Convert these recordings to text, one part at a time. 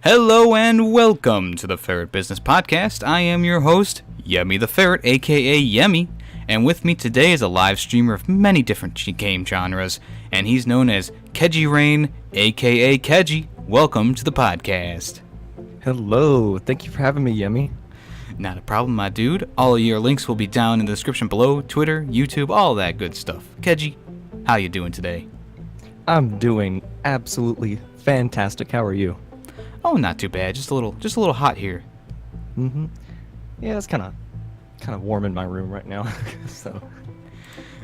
Hello and welcome to the Ferret Business Podcast. I am your host, Yemmy the Ferret, aka Yemmy, and with me today is a live streamer of many different game genres, and he's known as Kejirain, aka Keji. Welcome to the podcast. Hello, thank you for having me, Yemmy. Not a problem, my dude. All of your links will be down in the description below, Twitter, YouTube, all that good stuff. Keji, how you doing today? I'm doing absolutely fantastic. How are you? Oh, not too bad. Just a little hot here. Yeah, it's kind of warm in my room right now. So.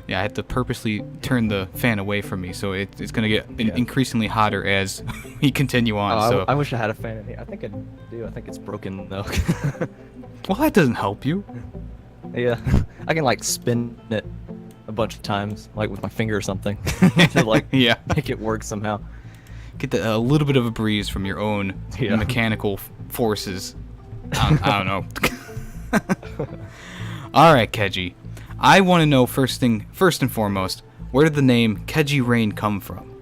Yeah, I have to purposely turn the fan away from me, so it's gonna get increasingly hotter as we continue on. I wish I had a fan in here. I think I do. I think it's broken though. Well, that doesn't help you. Yeah, I can like spin it a bunch of times, like with my finger or something, to like make it work somehow. Get a little bit of a breeze from your own mechanical forces. I don't know. All right, Keji. I want to know first and foremost, where did the name Kejirain come from?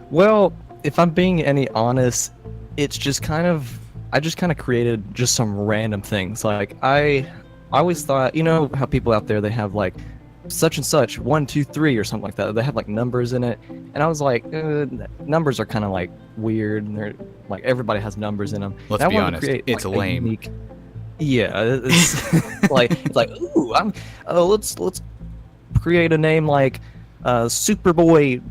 Well, if I'm being any honest, it's just I just kind of created just some random things. Like I always thought, you know how people out there, they have like such and such 1 2 3 or something like that. They have like numbers in it, and I was like, numbers are kind of like weird, and they're like everybody has numbers in them. Let's be honest, it's like, lame. It's like ooh, let's create a name like Superboy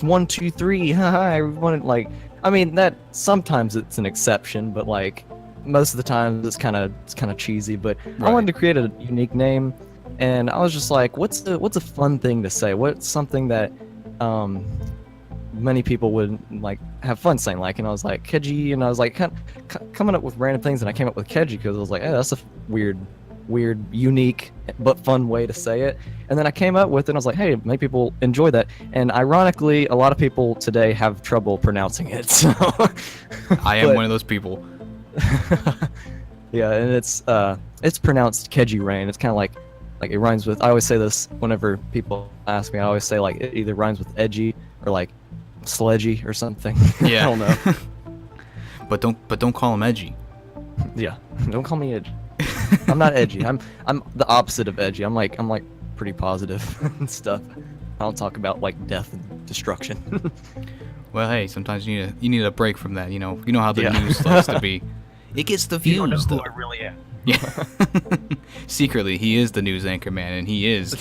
1 2 3. Haha, everyone. Like, I mean, that sometimes it's an exception, but like most of the time it's kind of cheesy. But I wanted to create a unique name. And I was just like, what's a fun thing to say? What's something that many people would like have fun saying? Like, and I was like, Keji, and I was like coming up with random things, and I came up with Keji because I was like, hey, that's a weird, unique but fun way to say it. And then I came up with it, and I was like, hey, maybe people enjoy that. And ironically, a lot of people today have trouble pronouncing it. So I am one of those people. Yeah, and it's pronounced Kejirain. It's kind of like it rhymes with. I always say this whenever people ask me. I always say like it either rhymes with edgy or like sledgy or something. Yeah. I don't know. But don't call him edgy. Yeah, don't call me edgy. I'm not edgy. I'm the opposite of edgy. I'm like pretty positive and stuff. I don't talk about like death and destruction. Well, hey, sometimes you need a break from that. You know how the news loves to be. It gets the views. You don't know who I really am. Yeah. Secretly, he is the news anchor man, and he is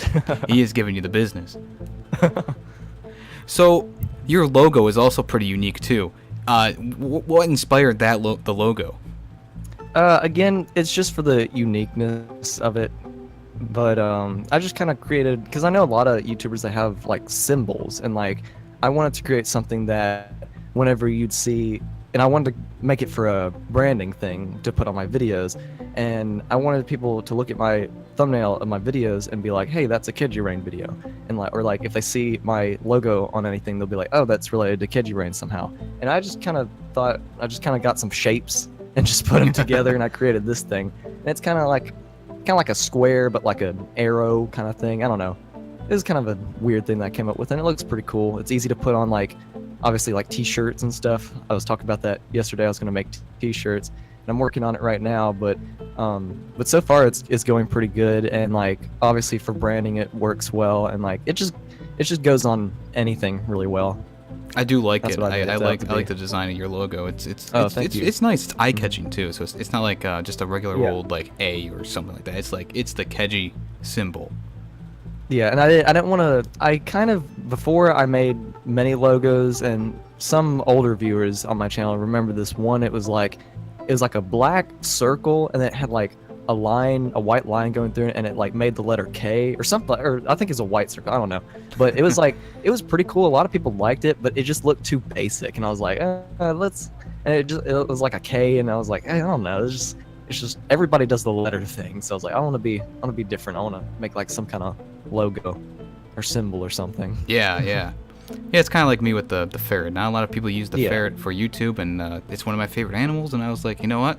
giving you the business. So, your logo is also pretty unique too. What inspired that the logo? Again, it's just for the uniqueness of it. But I just kind of created, because I know a lot of YouTubers that have like symbols, and like I wanted to create something that whenever you'd see. And I wanted to make it for a branding thing to put on my videos, and I wanted people to look at my thumbnail of my videos and be like, "Hey, that's a Kejirain video," and like if they see my logo on anything, they'll be like, "Oh, that's related to Kejirain somehow." And I just kind of got some shapes and just put them together, and I created this thing. And it's kind of like a square, but like an arrow kind of thing. I don't know. It was kind of a weird thing that I came up with, and it looks pretty cool. It's easy to put on like. Obviously like t-shirts and stuff. I was talking about that yesterday. I was going to make t-shirts, and I'm working on it right now, but so far it's going pretty good, and like obviously for branding it works well, and like it just goes on anything really well. I do like it. I like the design of your logo. It's nice. It's eye-catching too. So it's not like just a regular old like A or something like that. It's like it's the Keji symbol. Yeah, and I didn't want to. I kind of before I made many logos, and some older viewers on my channel remember this one. It was like a black circle, and it had like a white line going through it, and it like made the letter K or something, or I think it's a white circle. I don't know, but it was like it was pretty cool. A lot of people liked it, but it just looked too basic, and I was like, let's. And it was like a K, and I was like, I don't know. It's just everybody does the letter thing, so I was like, I want to be different. I want to make like some kind of logo or symbol or something. Yeah, it's kind of like me with the ferret. Not a lot of people use the ferret for YouTube, and it's one of my favorite animals, and I was like, you know what?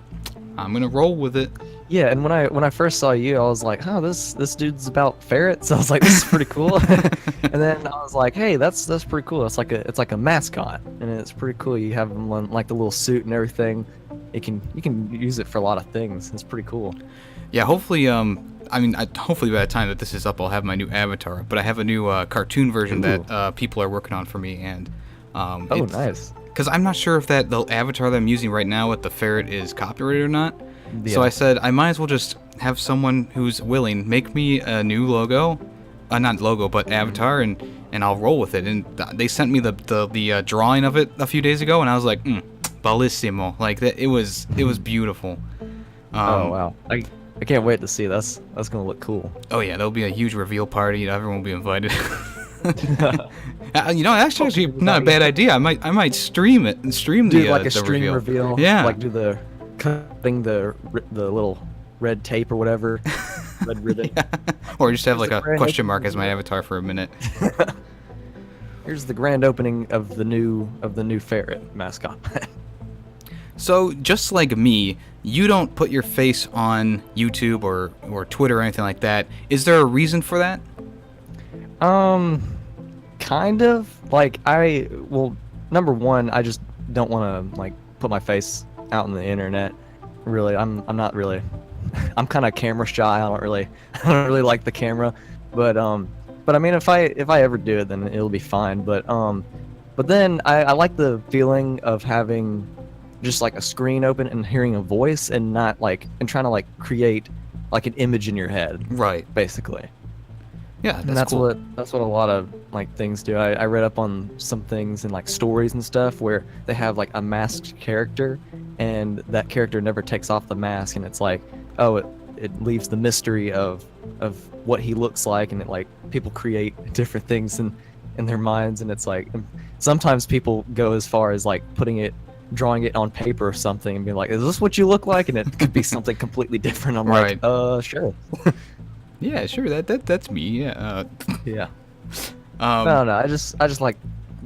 I'm gonna roll with it. Yeah, and when I first saw you, I was like, oh, this dude's about ferrets. I was like, this is pretty cool. And then I was like, hey, that's pretty cool. It's like a mascot, and it's pretty cool. You have him on like the little suit and everything. You can use it for a lot of things. It's pretty cool. Yeah, hopefully, hopefully by the time that this is up, I'll have my new avatar. But I have a new cartoon version that people are working on for me, and nice. Because I'm not sure if the avatar that I'm using right now with the ferret is copyrighted or not. Yeah. So I said I might as well just have someone who's willing make me a new logo, not logo, but avatar, and I'll roll with it. And they sent me the drawing of it a few days ago, and I was like, bellissimo! Like that, it was beautiful. Oh wow! I can't wait to see. That's gonna look cool. Oh yeah, there'll be a huge reveal party. Everyone will be invited. That's actually not a bad idea. I might stream it and stream do the like a the stream reveal. Yeah, like do the cutting the little red tape or whatever, red ribbon. Yeah. Or just have like a question mark as my avatar for a minute. Here's the grand opening of the new ferret mascot. So just like me, you don't put your face on YouTube or Twitter or anything like that. Is there a reason for that? Kind of. Like number one, I just don't want to like put my face out on the internet. Really, I'm not really. I'm kind of camera shy. I don't really like the camera, but I mean, if I ever do it, then it'll be fine. But then I like the feeling of having just like a screen open and hearing a voice and not like and trying to like create like an image in your head. Right. Basically. Yeah, that's cool. what a lot of like things do. I read up on some things in like stories and stuff where they have like a masked character and that character never takes off the mask, and it's like, oh, it leaves the mystery of what he looks like, and it like people create different things in their minds, and it's like sometimes people go as far as like drawing it on paper or something and be like, is this what you look like? And it could be something completely different. I'm right. like, sure. Yeah, sure. That's me. Yeah. Yeah. I don't know. I just like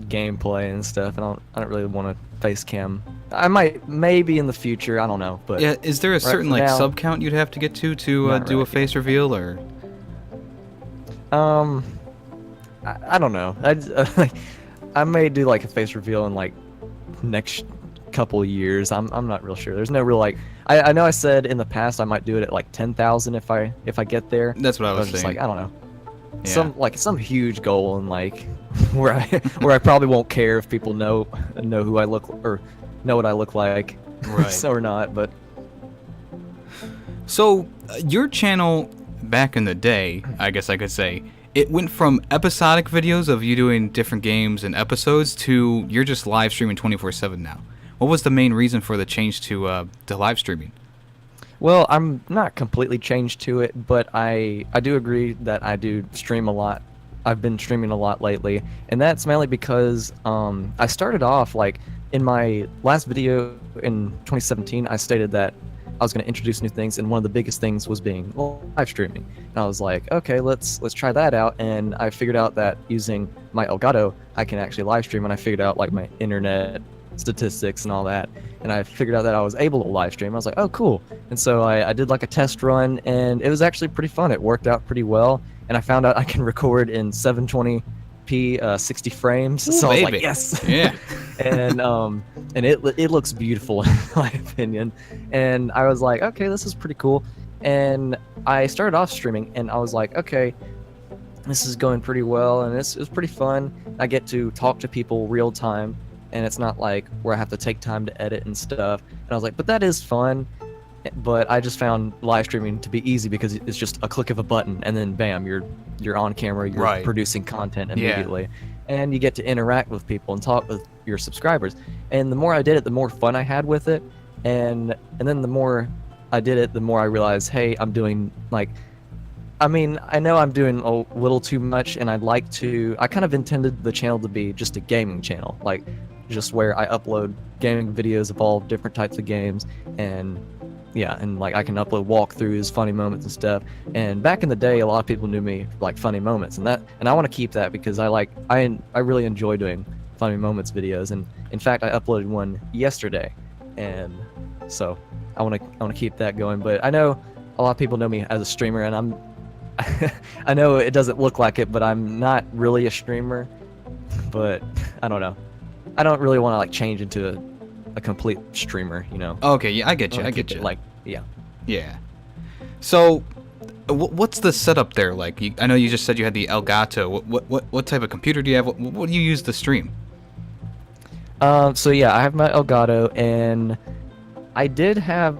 gameplay and stuff. I don't really want to face cam. I might maybe in the future. I don't know. But yeah, is there a certain like sub count you'd have to get to do a face reveal or? I don't know. I may do like a face reveal in like next couple years. I'm not real sure. There's no real like. I know I said in the past I might do it at like 10,000 if I get there. That's what I was just saying. like, I don't know. Yeah. Some huge goal and like where I probably won't care if people know who I look or know what I look like. Right. So or not, but so your channel back in the day, I guess I could say, it went from episodic videos of you doing different games and episodes to you're just live streaming 24/7 now. What was the main reason for the change to live streaming? Well, I'm not completely changed to it, but I do agree that I do stream a lot. I've been streaming a lot lately, and that's mainly because I started off like in my last video in 2017. I stated that I was going to introduce new things, and one of the biggest things was being live streaming. And I was like, okay, let's try that out. And I figured out that using my Elgato, I can actually live stream, and I figured out like my internet statistics and all that, and I figured out that I was able to live stream. I was like, oh cool. And so I did like a test run, and it was actually pretty fun. It worked out pretty well, and I found out I can record in 720p 60 frames. Ooh, so baby. I was like, yes. Yeah. and it looks beautiful in my opinion, and I was like, okay, this is pretty cool. And I started off streaming, and I was like, okay, this is going pretty well, and it's pretty fun. I get to talk to people real time, and it's not like where I have to take time to edit and stuff. And I was like, but that is fun. But I just found live streaming to be easy because it's just a click of a button, and then bam, you're on camera, you're right. producing content immediately. Yeah. And you get to interact with people and talk with your subscribers. And the more I did it, the more fun I had with it. And then the more I did it, the more I realized, hey, I'm doing like, I mean, I know I'm doing a little too much, and I kind of intended the channel to be just a gaming channel, like just where I upload gaming videos of all different types of games, and yeah, and like I can upload walkthroughs, funny moments and stuff. And back in the day, a lot of people knew me for like funny moments, and I want to keep that because I really enjoy doing funny moments videos. And in fact, I uploaded one yesterday, and so I want to keep that going. But I know a lot of people know me as a streamer, and I'm I know it doesn't look like it, but I'm not really a streamer. But I don't know. I don't really want to like change into a complete streamer, you know. Okay, yeah, I get you. I get you. Like, yeah. Yeah. So, what's the setup there like? I know you just said you had the Elgato. What type of computer do you have? What do you use to stream? So yeah, I have my Elgato, and I did have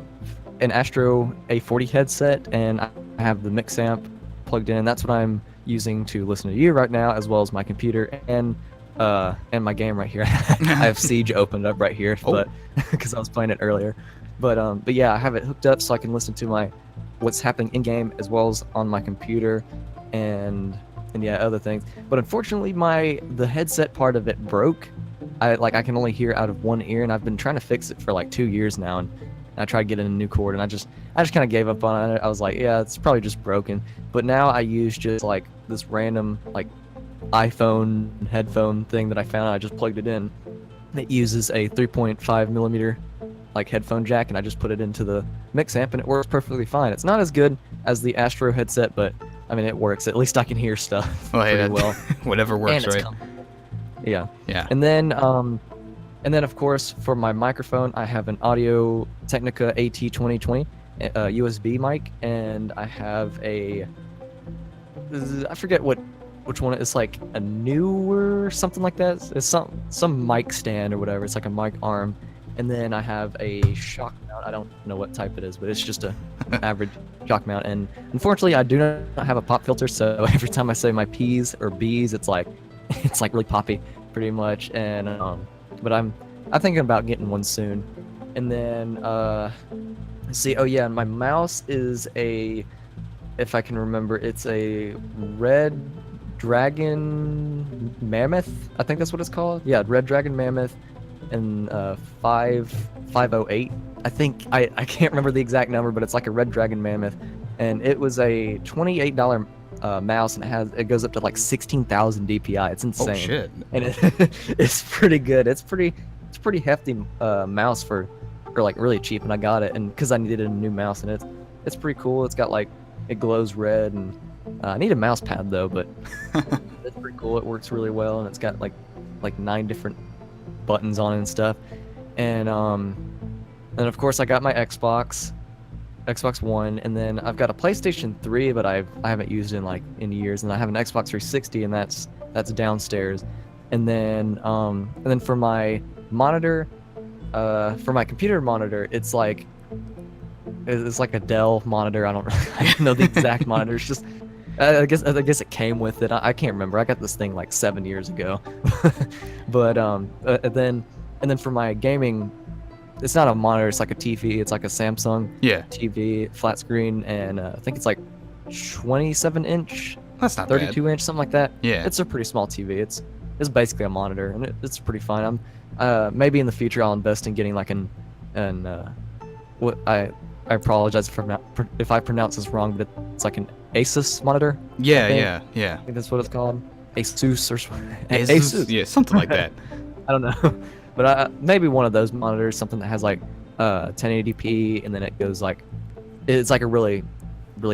an Astro A40 headset, and I have the mix amp plugged in. That's what I'm using to listen to you right now, as well as my computer and my game right here. I have Siege opened up right here, but because I was playing it earlier. But yeah, I have it hooked up so I can listen to what's happening in game as well as on my computer, and yeah, other things. But unfortunately, the headset part of it broke. I can only hear out of one ear, and I've been trying to fix it for like 2 years now, and I tried getting a new cord, and I just kind of gave up on it. I was like, yeah, it's probably just broken. But now I use just like this random like iPhone headphone thing that I found. I just plugged it in. It uses a 3.5 millimeter like headphone jack, and I just put it into the mix amp, and it works perfectly fine. It's not as good as the Astro headset, but I mean, it works. At least I can hear stuff pretty well. Whatever works, right? Yeah. Yeah. And then of course for my microphone, I have an Audio Technica AT2020 USB mic, and I have I forget which one. It's like a newer something like that. It's some mic stand or whatever. It's like a mic arm. And then I have a shock mount. I don't know what type it is, but it's just a average shock mount. And unfortunately, I do not have a pop filter, so every time I say my P's or B's, it's like really poppy, pretty much. And but I'm thinking about getting one soon. And then let's see. Oh yeah, and my mouse is if I can remember, it's a Red Dragon Mammoth. I think that's what it's called. Yeah, Red Dragon Mammoth. And 508. I think I can't remember the exact number, but it's like a Red Dragon Mammoth, and it was a $28 mouse, and it goes up to like 16,000 DPI. It's insane. Oh shit! And it's pretty good. It's pretty hefty mouse for like really cheap, and I got it, and because I needed a new mouse, and it's pretty cool. It's got like it glows red, and I need a mouse pad though, but it's pretty cool. It works really well, and it's got like 9 different buttons on it and stuff. And of course I got my Xbox One, and then I've got a PlayStation 3, but I haven't used it in years, and I have an Xbox 360, and that's downstairs. And then for my monitor, for my computer monitor, it's like a Dell monitor. I don't know the exact monitor. It's just I guess it came with it. I can't remember. I got this thing like 7 years ago. But and then for my gaming, it's not a monitor. It's like a TV. It's like a Samsung TV, flat screen, and I think it's like 27-inch. That's not 32-inch, something like that. Yeah, it's a pretty small TV. It's basically a monitor, and it's pretty fine. I'm maybe in the future I'll invest in getting like what I apologize if I pronounce this wrong, but it's like an Asus monitor. Yeah. I think that's what it's called. Asus or something. Asus. Yeah, something like that. I don't know, but maybe one of those monitors, something that has like 1080p, and then it goes like it's like a really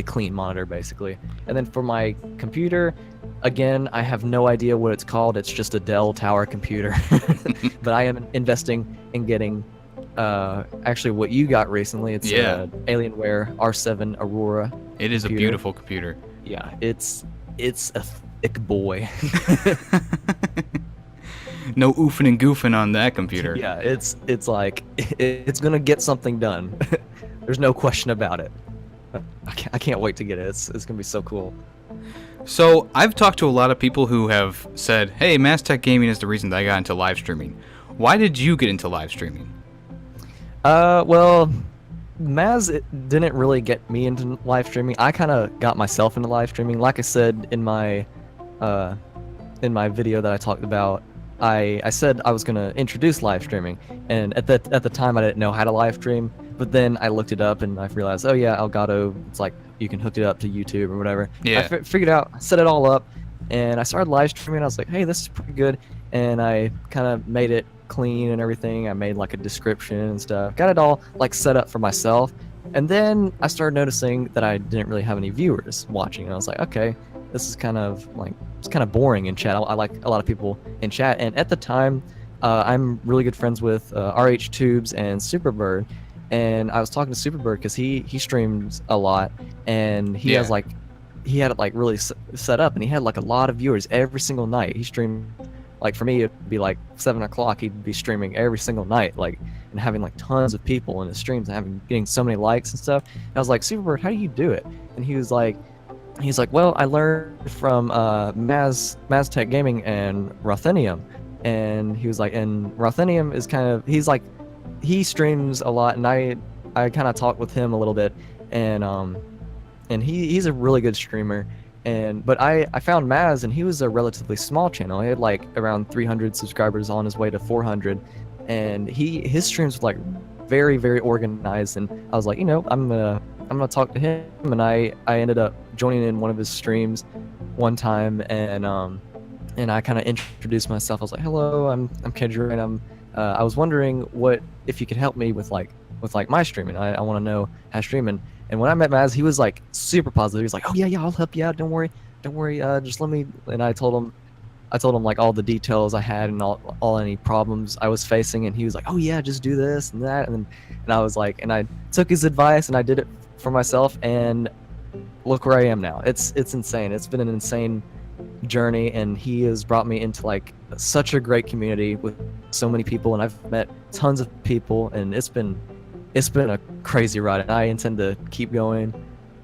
clean monitor basically. And then for my computer, again, I have no idea what it's called. It's just a Dell Tower computer, but I am investing in getting actually what you got recently. It's Alienware R7 Aurora. It is computer. A beautiful computer. Yeah, it's a thick boy. No oofing and goofing on that computer. Yeah, it's like it's gonna get something done. There's no question about it. I can't wait to get it. It's gonna be so cool. So I've talked to a lot of people who have said, "Hey, Mass Tech Gaming is the reason that I got into live streaming." Why did you get into live streaming? Well, Maz didn't really get me into live streaming. I kind of got myself into live streaming. Like I said in my video that I talked about, I said I was gonna introduce live streaming, and at the time I didn't know how to live stream. But then I looked it up, and I realized, oh yeah, Elgato. It's like you can hook it up to YouTube or whatever. Yeah. I figured out, set it all up, and I started live streaming. I was like, hey, this is pretty good, and I kind of made it clean and everything. I made like a description and stuff. Got it all like set up for myself. And then I started noticing that I didn't really have any viewers watching. And I was like, okay, this is kind of like, it's kind of boring in chat. I like a lot of people in chat. And at the time, I'm really good friends with RH Tubes and Superbird. And I was talking to Superbird because he streams a lot, and he has like, he had it like really set up, and he had like a lot of viewers every single night. He streamed, like for me it'd be like 7 o'clock. He'd be streaming every single night, like, and having like tons of people in his streams and getting so many likes and stuff. And I was like, Superbird, how do you do it? And he's like, well, I learned from Maz Tech Gaming and Rothenium. And he was like, and Rothenium is kind of, he's like, he streams a lot, and I kind of talked with him a little bit, and he's a really good streamer. But I found Maz, and he was a relatively small channel. He had like around 300 subscribers on his way to 400, and his streams were like very, very organized. And I was like, I'm gonna talk to him, and I ended up joining in one of his streams one time, and I kind of introduced myself. I was like, hello, I'm Kejirain. I was wondering if you could help me with my streaming. I want to know how to stream. And when I met Maz, he was like super positive. He was like, oh yeah, I'll help you out. Don't worry. Just let me. And I told him like all the details I had and all any problems I was facing. And he was like, oh yeah, just do this and that. And I was like, and I took his advice and I did it for myself. And look where I am now. It's insane. It's been an insane journey, and he has brought me into like such a great community with so many people, and I've met tons of people, and it's been a crazy ride, and I intend to keep going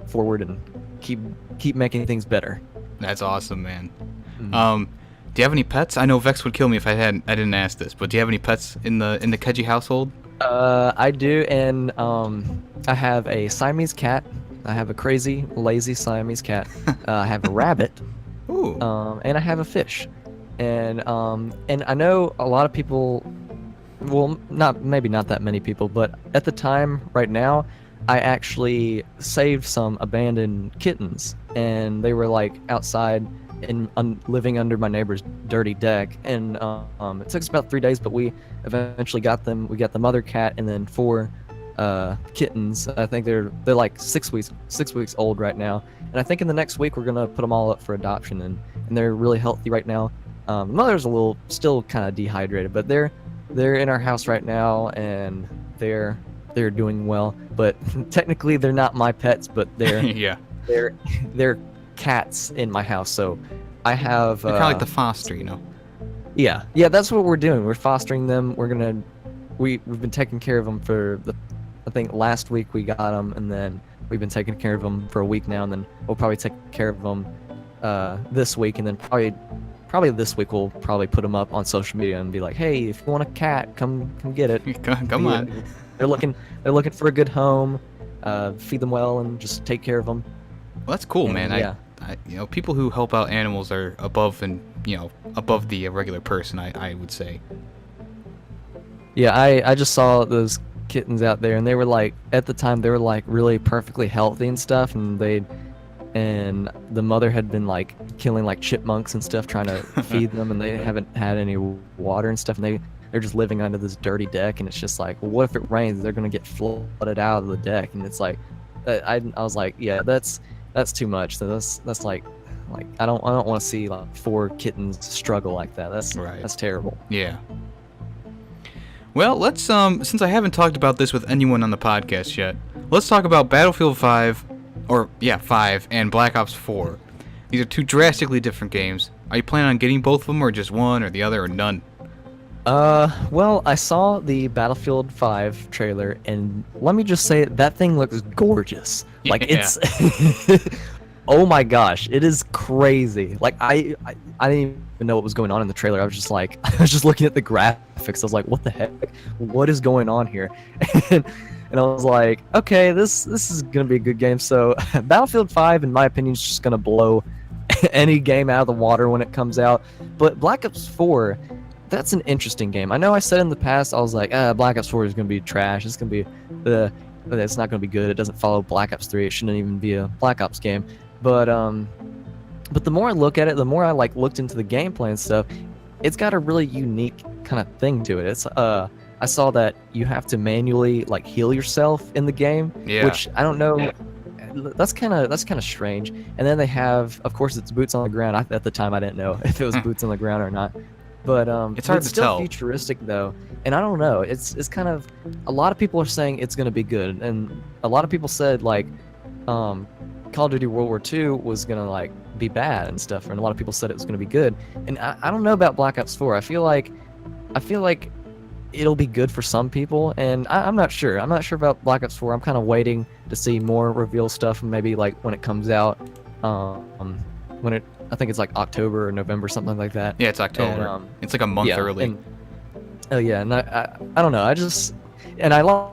forward and keep making things better. That's awesome, man. Do you have any pets? I know Vex would kill me if I didn't ask this, but do you have any pets in the Keji household? I do, and I have a Siamese cat. I have a crazy, lazy Siamese cat. I have a rabbit. Ooh. And I have a fish. And I know a lot of people, well, maybe not that many people, but at the time, right now, I actually saved some abandoned kittens, and they were like outside and living under my neighbor's dirty deck. And it took us about 3 days, but we eventually got them. We got the mother cat and then 4 kittens. I think they're like 6 weeks old right now, and I think in the next week we're gonna put them all up for adoption, and they're really healthy right now. The mother's still kind of dehydrated, but they're in our house right now, and they're doing well. But technically they're not my pets, but they're yeah, they're cats in my house. So I have they're kind of like the foster, Yeah, that's what we're doing. We're fostering them. We've been taking care of them for I think last week we got them, and then we've been taking care of them for a week now, and then we'll probably take care of them this week, and then probably this week we'll probably put them up on social media and be like, hey, if you want a cat, come get it. come on. They're looking for a good home, feed them well, and just take care of them. Well, that's cool, man. Yeah. I people who help out animals are above the regular person, I would say. Yeah, I just saw those kittens out there, and they were like, at the time they were like really perfectly healthy and stuff, and the mother had been like killing like chipmunks and stuff trying to feed them, and they haven't had any water and stuff, and they're just living under this dirty deck, and it's just like, well, what if it rains? They're gonna get flooded out of the deck. And it's like, I was like, yeah, that's too much. So that's like I don't want to see like 4 kittens struggle like that. That's right. That's terrible. Yeah. Well, let's since I haven't talked about this with anyone on the podcast yet, let's talk about Battlefield 5 and Black Ops 4. These are 2 drastically different games. Are you planning on getting both of them, or just one or the other, or none? Well, I saw the Battlefield 5 trailer, and let me just say that thing looks gorgeous. Like, it's oh my gosh, it is crazy. Like, I didn't even know what was going on in the trailer. I was just like, I was just looking at the graphics. I was like, what the heck? What is going on here? And I was like, okay, this is gonna be a good game. So Battlefield 5, in my opinion, is just gonna blow any game out of the water when it comes out. But Black Ops 4, that's an interesting game. I know I said in the past, I was like, Black Ops 4 is gonna be trash. It's gonna be it's not gonna be good. It doesn't follow Black Ops 3. It shouldn't even be a Black Ops game. But the more I look at it, the more I like looked into the gameplay and stuff. It's got a really unique kind of thing to it. It's I saw that you have to manually like heal yourself in the game, Yeah. which I don't know. That's kind of strange. And then they have, of course, it's boots on the ground. At the time, I didn't know if it was boots on the ground or not. But It's hard to still tell. futuristic though, and I don't know. It's kind of, a lot of people are saying it's gonna be good, and a lot of people said like, Call of Duty World War II was gonna like be bad and stuff, and a lot of people said it was gonna be good. And I don't know about Black Ops 4. I feel like it'll be good for some people, and I'm not sure. I'm not sure about Black Ops 4. I'm kind of waiting to see more reveal stuff, maybe like when it comes out. I think it's like October or November, something like that. Yeah, it's October. And, it's like a month early. Oh yeah, and I don't know. I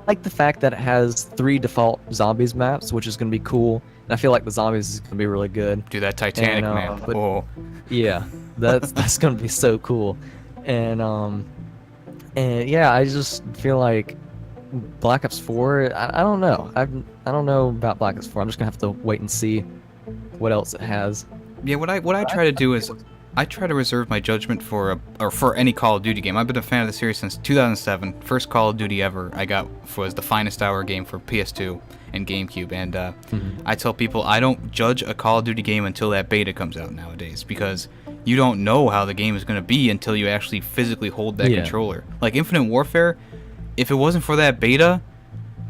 like the fact that it has 3 default zombies maps, which is gonna be cool. And I feel like the zombies is gonna be really good. Do that Titanic map. but- Oh. Yeah, that's gonna be so cool. And yeah, I just feel like Black Ops 4. I don't know. I don't know about Black Ops 4. I'm just gonna have to wait and see what else it has. Yeah, what I try to do is I try to reserve my judgment for any Call of Duty game. I've been a fan of the series since 2007. First Call of Duty ever I got was the Finest Hour game for PS2 and GameCube. And I tell people I don't judge a Call of Duty game until that beta comes out nowadays, because you don't know how the game is going to be until you actually physically hold that controller. Like Infinite Warfare, if it wasn't for that beta,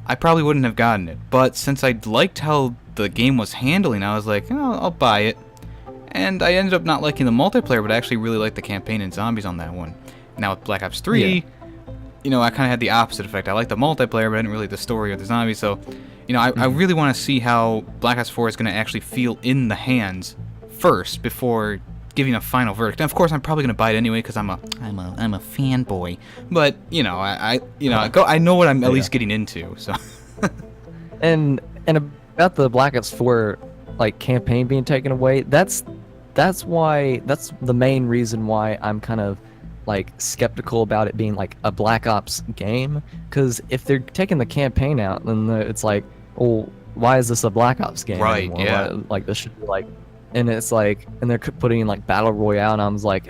I probably wouldn't have gotten it. But since I liked how the game was handling, I was like, oh, I'll buy it. And I ended up not liking the multiplayer, but I actually really liked the campaign and zombies on that one. Now with Black Ops 3, you know, I kind of had the opposite effect. I liked the multiplayer, but I didn't really like the story or the zombies. So, you know, I really want to see how Black Ops 4 is going to actually feel in the hands first before giving a final verdict. And of course, I'm probably going to buy it anyway because I'm a fanboy. But you know, I know what I'm at least getting into. So, and about the Black Ops 4 like campaign being taken away, that's the main reason why I'm kind of like skeptical about it being like a Black Ops game. Because if they're taking the campaign out, then it's like, well, why is this a Black Ops game anymore? Yeah. Like this should be like, and it's like, and they're putting in like Battle Royale, and I was like,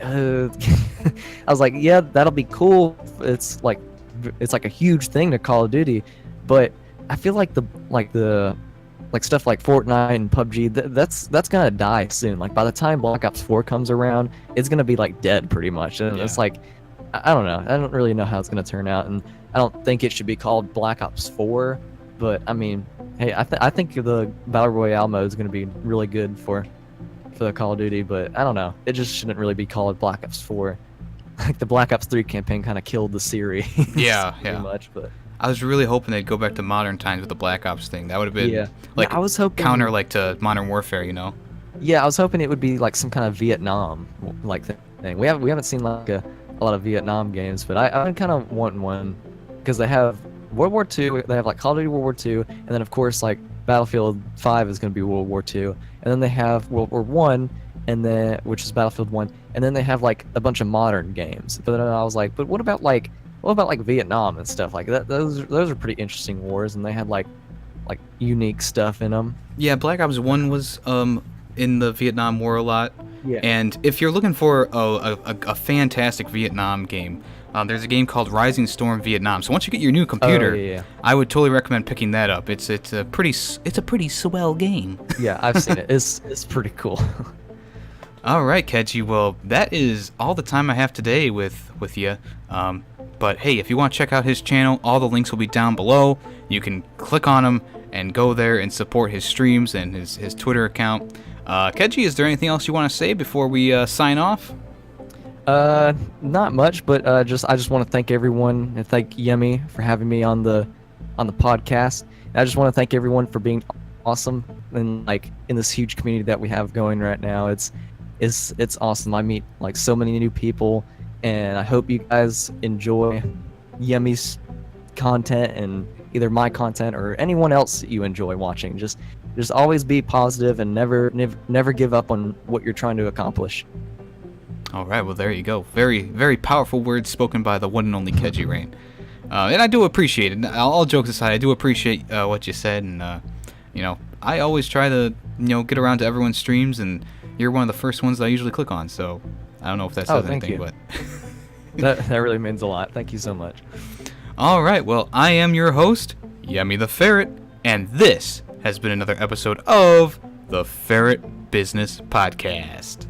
yeah, that'll be cool. It's like a huge thing to Call of Duty, but I feel like the stuff like Fortnite and PUBG, that's gonna die soon. Like by the time Black Ops 4 comes around, it's gonna be like dead pretty much. And it's like, I don't know. I don't really know how it's gonna turn out, and I don't think it should be called Black Ops 4. But I mean, hey, I think the Battle Royale mode is gonna be really good for the Call of Duty. But I don't know. It just shouldn't really be called Black Ops 4. Like the Black Ops 3 campaign kind of killed the series. Pretty much, but. I was really hoping they'd go back to modern times with the Black Ops thing. That would have been like I was hoping counter like to Modern Warfare, you know? Yeah, I was hoping it would be like some kind of Vietnam like thing. We haven't seen like a lot of Vietnam games, but I'm kind of wanting one, because they have World War II, they have like Call of Duty World War II, and then of course like Battlefield 5 is going to be World War II, and then they have World War 1, and then which is Battlefield 1, and then they have like a bunch of modern games. But then I was like, but what about like Vietnam and stuff like that? Those are pretty interesting wars, and they had like unique stuff in them. Yeah, Black Ops 1 was in the Vietnam War a lot. Yeah. And if you're looking for a fantastic Vietnam game, there's a game called Rising Storm Vietnam. So once you get your new computer, I would totally recommend picking that up. It's a pretty swell game. Yeah, I've seen it. It's pretty cool. All right, Keji. Well, that is all the time I have today with you. But hey, if you want to check out his channel, all the links will be down below. You can click on them and go there and support his streams and his Twitter account. Keji, is there anything else you want to say before we sign off? Not much, but I just want to thank everyone and thank Yemmy for having me on the podcast. And I just want to thank everyone for being awesome and like in this huge community that we have going right now. It's awesome. I meet like so many new people, and I hope you guys enjoy Yemmy's content and either my content or anyone else that you enjoy watching. Just always be positive and never give up on what you're trying to accomplish. All right, well there you go. Very, very powerful words spoken by the one and only Kejirain. And I do appreciate it. All jokes aside, I do appreciate what you said, and you know, I always try to get around to everyone's streams, and you're one of the first ones that I usually click on. So I don't know if that says anything, but That really means a lot. Thank you so much. All right, well, I am your host, Yemmy the Ferret, and this has been another episode of the Ferret Business Podcast.